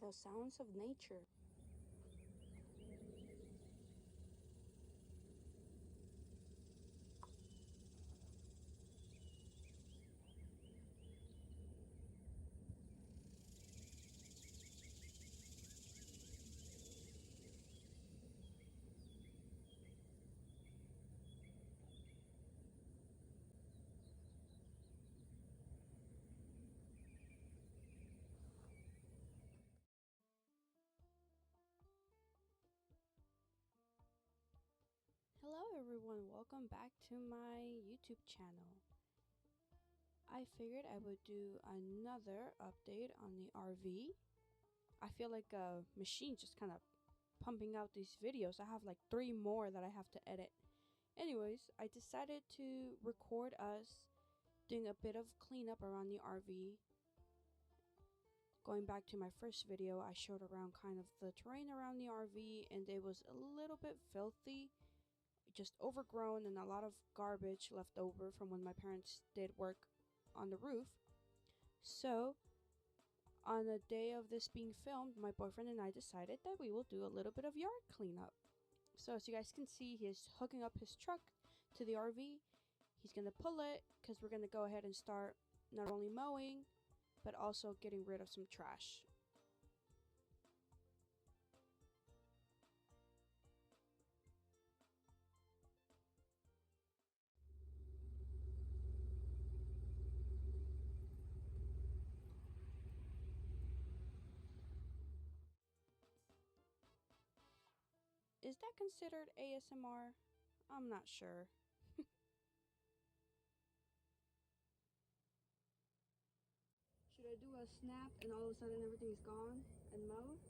the sounds of nature. Hello everyone, welcome back to my YouTube channel. I figured I would do another update on the RV. I feel like a machine just kind of pumping out these videos. I have like 3 more that I have to edit. Anyways, I decided to record us doing a bit of cleanup around the RV. Going back to my first video, I showed around kind of the terrain around the RV and it was a little bit filthy, just overgrown, and a lot of garbage left over from when my parents did work on the roof. So on the day of this being filmed, my boyfriend and I decided that we will do a little bit of yard cleanup. So as you guys can see, he is hooking up his truck to the RV. He's gonna pull it because we're gonna go ahead and start not only mowing but also getting rid of some trash. Is that considered ASMR? I'm not sure. Should I do a snap and all of a sudden everything's gone and mowed?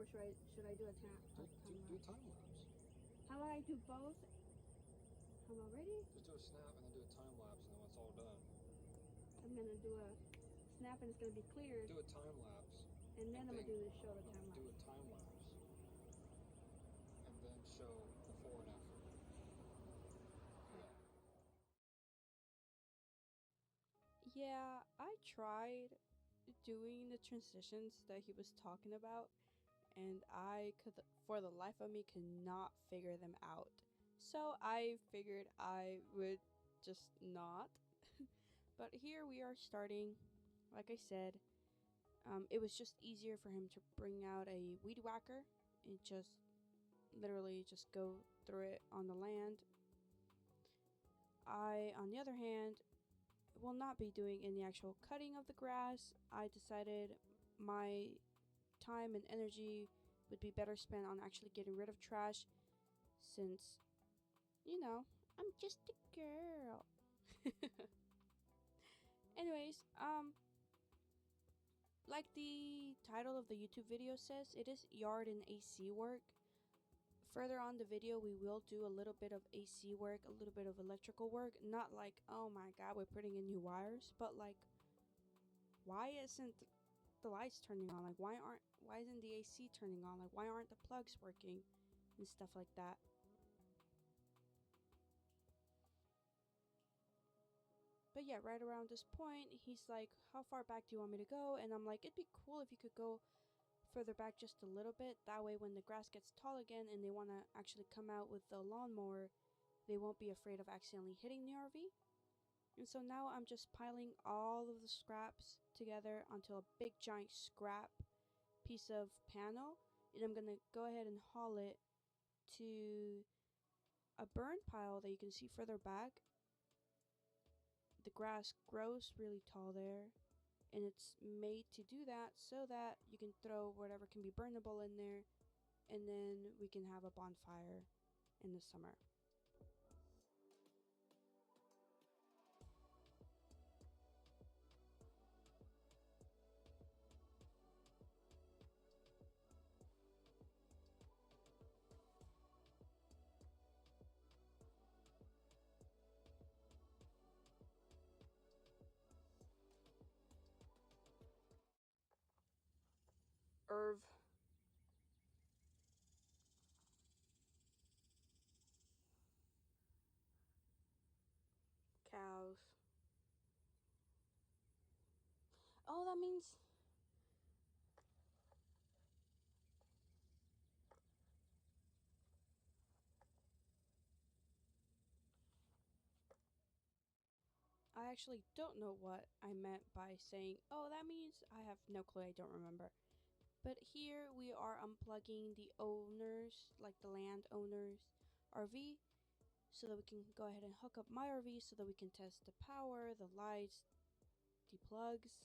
Or should I do a time do a time lapse. How about I do both? I'm all ready? Just do a snap and then do a time lapse, and then when it's all done, I'm gonna do a snap and it's gonna be cleared. do a time lapse. And then I'm gonna do the show the time lapse. Do a time lapse. And then show before and after. Yeah, I tried doing the transitions that he was talking about, and I could, for the life of me, could not figure them out. So I figured I would just not. But here we are starting. Like I said, it was just easier for him to bring out a weed whacker and just literally just go through it on the land. I, on the other hand, will not be doing any actual cutting of the grass. I decided my time and energy would be better spent on actually getting rid of trash, since, you know, I'm just a girl. Anyways, like the title of the YouTube video says, it is yard and AC work. Further on the video, we will do a little bit of AC work, a little bit of electrical work. Not like, oh my god, we're putting in new wires, but like, why isn't the lights turning on? Like, why isn't the AC turning on? Like, why aren't the plugs working? And stuff like that. But yeah, right around this point, he's like, how far back do you want me to go? And I'm like, it'd be cool if you could go further back just a little bit. That way when the grass gets tall again and they want to actually come out with the lawnmower, they won't be afraid of accidentally hitting the RV. And so now I'm just piling all of the scraps together onto a big giant scrap piece of panel, and I'm gonna go ahead and haul it to a burn pile that you can see further back. The grass grows really tall there, and it's made to do that so that you can throw whatever can be burnable in there, and then we can have a bonfire in the summer. Irv. Cows. Oh, that means I actually don't know what I meant by saying, oh, that means I have no clue, I don't remember. But here we are unplugging the owners, like the landowners RV, so that we can go ahead and hook up my RV so that we can test the power, the lights, the plugs.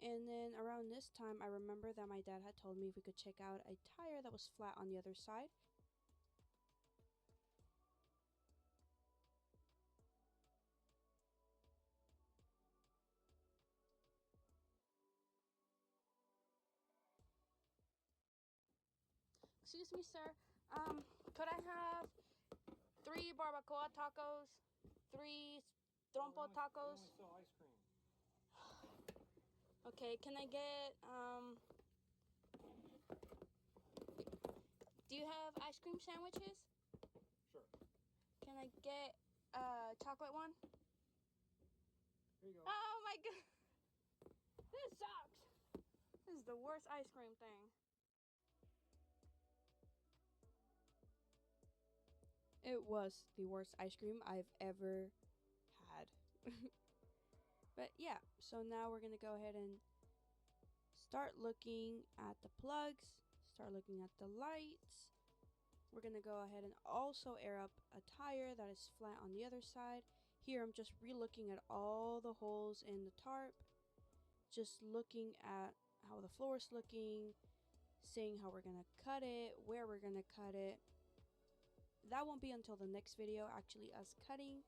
And then around this time, I remember that my dad had told me if we could check out a tire that was flat on the other side. Excuse me, sir. Could I have 3 barbacoa tacos, 3 trompo tacos? We only sell ice cream. Okay, can I get, do you have ice cream sandwiches? Sure. Can I get a chocolate one? Here you go. Oh my god! This sucks! This is the worst ice cream thing. It was the worst ice cream I've ever had. But yeah, so now we're gonna go ahead and start looking at the plugs, start looking at the lights. We're gonna go ahead and also air up a tire that is flat on the other side. Here I'm just re-looking at all the holes in the tarp, just looking at how the floor is looking, seeing how we're gonna cut it, where we're gonna cut it. That won't be until the next video, actually us cutting.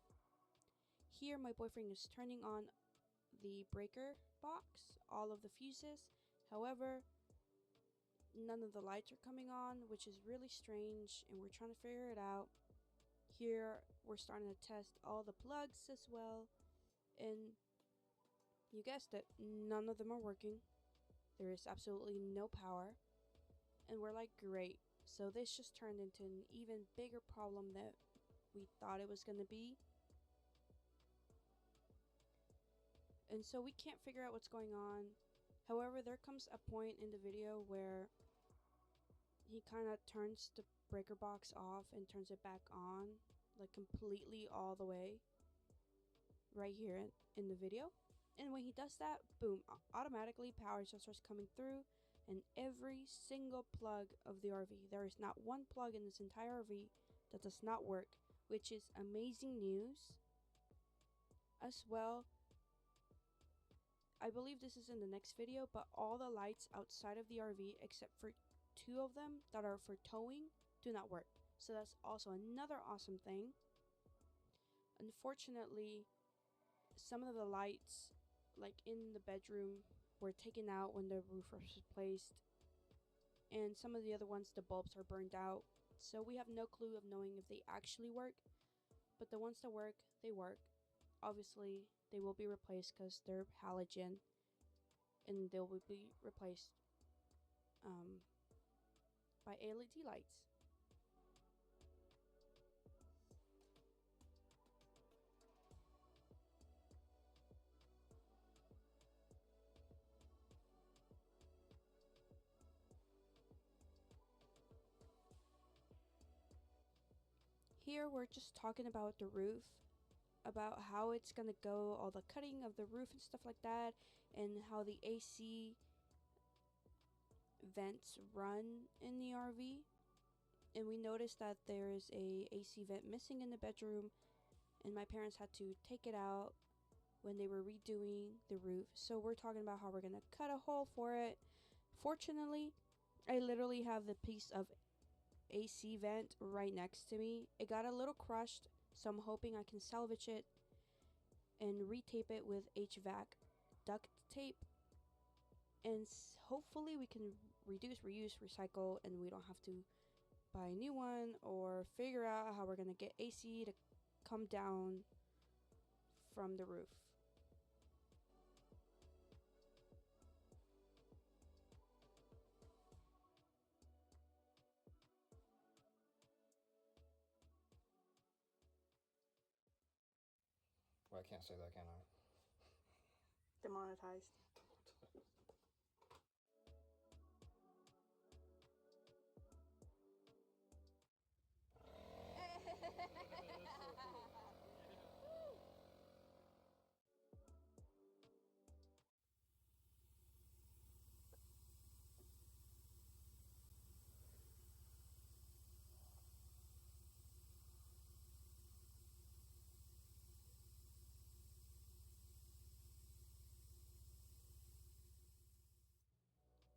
Here my boyfriend is turning on the breaker box, all of the fuses. However, none of the lights are coming on, which is really strange, and we're trying to figure it out. Here we're starting to test all the plugs as well, and you guessed it, none of them are working. There is absolutely no power, and we're like, great. So this just turned into an even bigger problem that we thought it was going to be. And so we can't figure out what's going on. However, there comes a point in the video where he kind of turns the breaker box off and turns it back on, like completely all the way, right here in the video. And when he does that, boom, automatically power just starts coming through, and every single plug of the RV, there is not one plug in this entire RV that does not work, which is amazing news. As well, I believe this is in the next video, but all the lights outside of the RV, except for 2 of them that are for towing, do not work. So that's also another awesome thing. Unfortunately, some of the lights, like in the bedroom, were taken out when the roof was replaced, and some of the other ones, the bulbs are burned out. So we have no clue of knowing if they actually work, but the ones that work, they work. Obviously, they will be replaced because they're halogen, and they will be replaced by LED lights. Here we're just talking about the roof, about how it's gonna go, all the cutting of the roof and stuff like that, and how the AC vents run in the RV. And we noticed that there is a AC vent missing in the bedroom, and my parents had to take it out when they were redoing the roof. So we're talking about how we're gonna cut a hole for it. Fortunately, I literally have the piece of AC vent right next to me. It got a little crushed, so I'm hoping I can salvage it and retape it with HVAC duct tape, and hopefully we can reduce, reuse, recycle, and we don't have to buy a new one or figure out how we're gonna get AC to come down from the roof. Well, I can't say that, can I? Demonetized.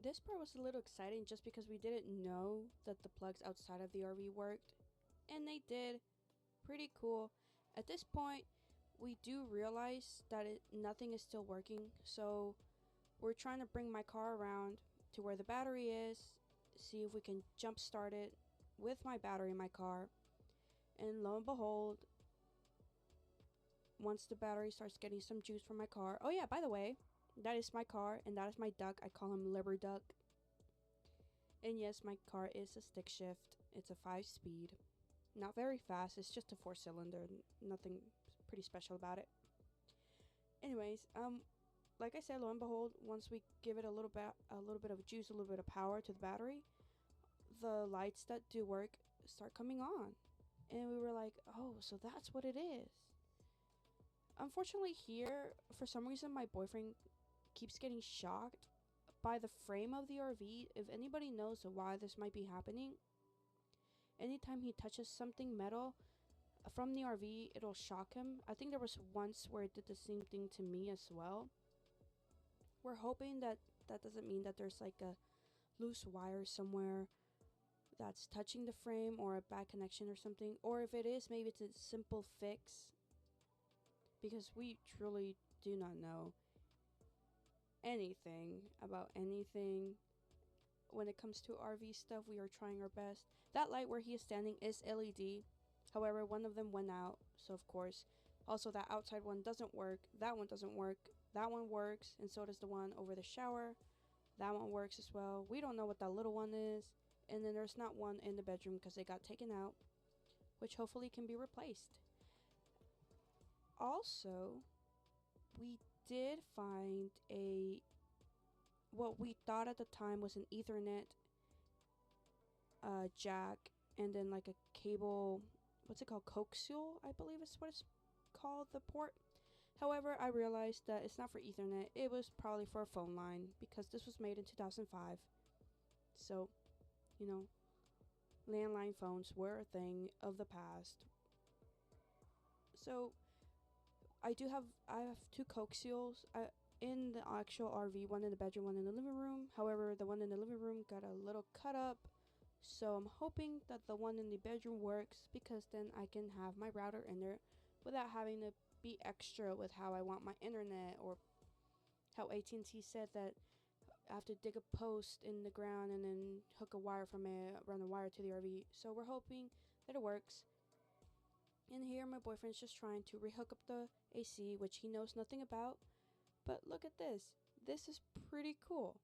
This part was a little exciting just because we didn't know that the plugs outside of the RV worked, and they did. Pretty cool. At this point, we do realize that nothing is still working, so we're trying to bring my car around to where the battery is, see if we can jump start it with my battery in my car, and lo and behold, once the battery starts getting some juice from my car. Oh yeah, by the way, that is my car and that is my duck. I call him Liber Duck. And yes, my car is a stick shift. It's a 5-speed. Not very fast. It's just a 4-cylinder. Nothing pretty special about it. Anyways, like I said, lo and behold, once we give it a little bit of juice, a little bit of power to the battery, the lights that do work start coming on. And we were like, oh, so that's what it is. Unfortunately, here, for some reason, my boyfriend keeps getting shocked by the frame of the RV. If anybody knows why this might be happening, anytime he touches something metal from the RV, it'll shock him. I think there was once where it did the same thing to me as well. We're hoping that that doesn't mean that there's like a loose wire somewhere that's touching the frame or a bad connection or something. Or if it is, maybe it's a simple fix, because we truly do not know anything about anything when it comes to RV stuff. We are trying our best. That light where he is standing is LED. However, one of them went out, so of course. Also, that outside one doesn't work. That one doesn't work. That one works, and so does the one over the shower. That one works as well. We don't know what that little one is. And then there's not one in the bedroom because they got taken out, which hopefully can be replaced. Also, we did find what we thought at the time was an Ethernet jack, and then like a cable, what's it called, coaxial, I believe is what it's called, the port. However, I realized that it's not for Ethernet. It was probably for a phone line, because this was made in 2005. So, you know, landline phones were a thing of the past. So I have two coaxials in the actual RV, one in the bedroom, one in the living room. However, the one in the living room got a little cut up, so I'm hoping that the one in the bedroom works, because then I can have my router in there without having to be extra with how I want my internet, or how AT&T said that I have to dig a post in the ground and then hook a wire from it, run a wire to the RV. So we're hoping that it works. And here my boyfriend's just trying to rehook up the AC, which he knows nothing about. But look at this. This is pretty cool.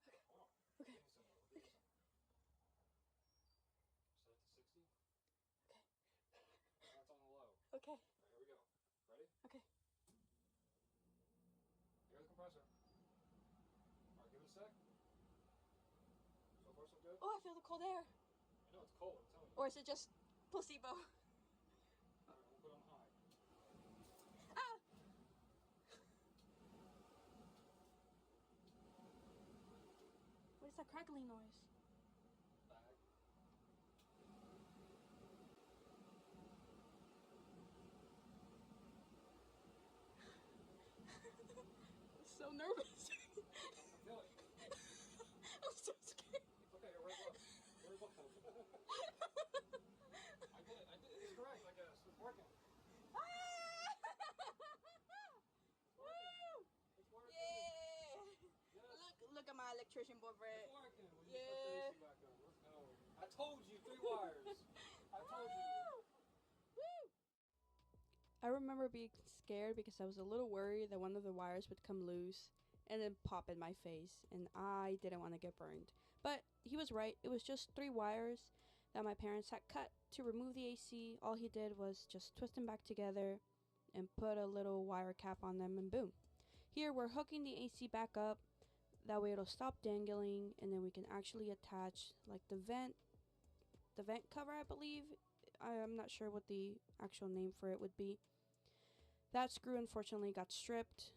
Okay. Set it to 60. That's on the low. Okay. All right, here we go. Ready? Okay. Here's the compressor. All right, give it a sec. So far, so good. Oh, I feel the cold air. I know it's cold. I'm telling you. Or is it just placebo? All right, we'll put on high. Ah! What is that crackling noise? Bag. I'm so nervous. I feel it. I'm so scared. It's okay. You're right low. Very low. I did it. It's correct, I guess. It's working. Ah! Woo! It's working. Yeah! Yes. Look at my electrician boyfriend. It's working. Will you Yeah. put the AC back on? Let's go. I told you 3 wires. I told you. Woo! I remember being scared because I was a little worried that one of the wires would come loose and then pop in my face, and I didn't want to get burned. But he was right. It was just 3 wires that my parents had cut to remove the AC. All he did was just twist them back together and put a little wire cap on them, and boom. Here we're hooking the AC back up. That way it'll stop dangling, and then we can actually attach like the vent cover, I believe. I'm not sure what the actual name for it would be. That screw unfortunately got stripped,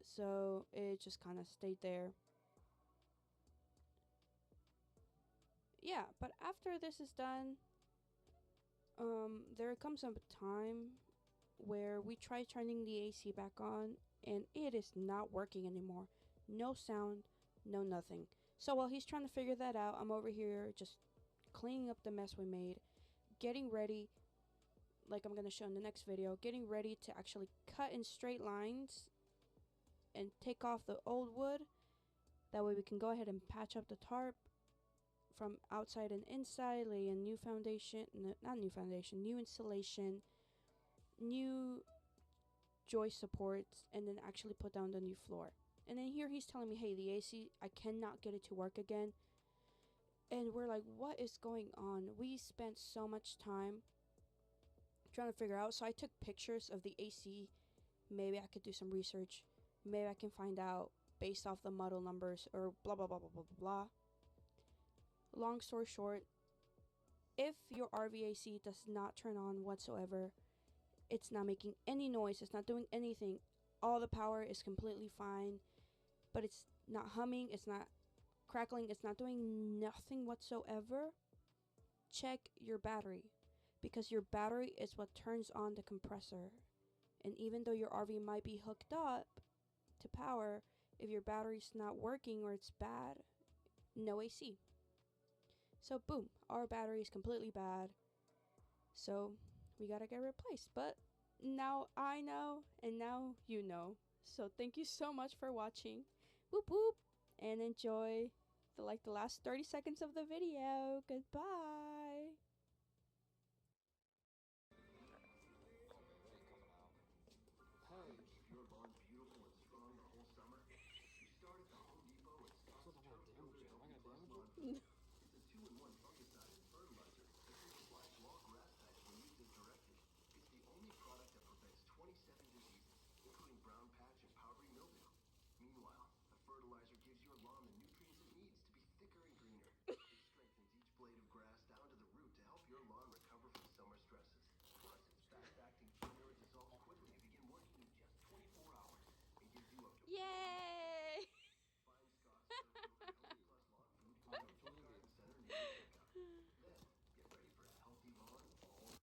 so it just kind of stayed there. Yeah, but after this is done, there comes a time where we tried turning the AC back on and it is not working anymore. No sound, no nothing. So while he's trying to figure that out, I'm over here just cleaning up the mess we made, getting ready, like I'm going to show in the next video, getting ready to actually cut in straight lines and take off the old wood. That way we can go ahead and patch up the tarp from outside and inside, lay a new foundation, not new foundation, new insulation, new joist supports, and then actually put down the new floor. And then here he's telling me, hey, the AC, I cannot get it to work again. And we're like, what is going on? We spent so much time trying to figure out. So I took pictures of the AC. Maybe I could do some research. Maybe I can find out based off the model numbers or blah, blah, blah, blah, blah, blah. Long story short, if your RVAC does not turn on whatsoever, it's not making any noise, it's not doing anything, all the power is completely fine, but it's not humming, it's not crackling, it's not doing nothing whatsoever, check your battery, because your battery is what turns on the compressor. And even though your RV might be hooked up to power, if your battery's not working or it's bad, no AC. So boom, our battery is completely bad. So we gotta get replaced. But now I know, and now you know. So thank you so much for watching. Whoop whoop, and enjoy the last 30 seconds of the video. Goodbye.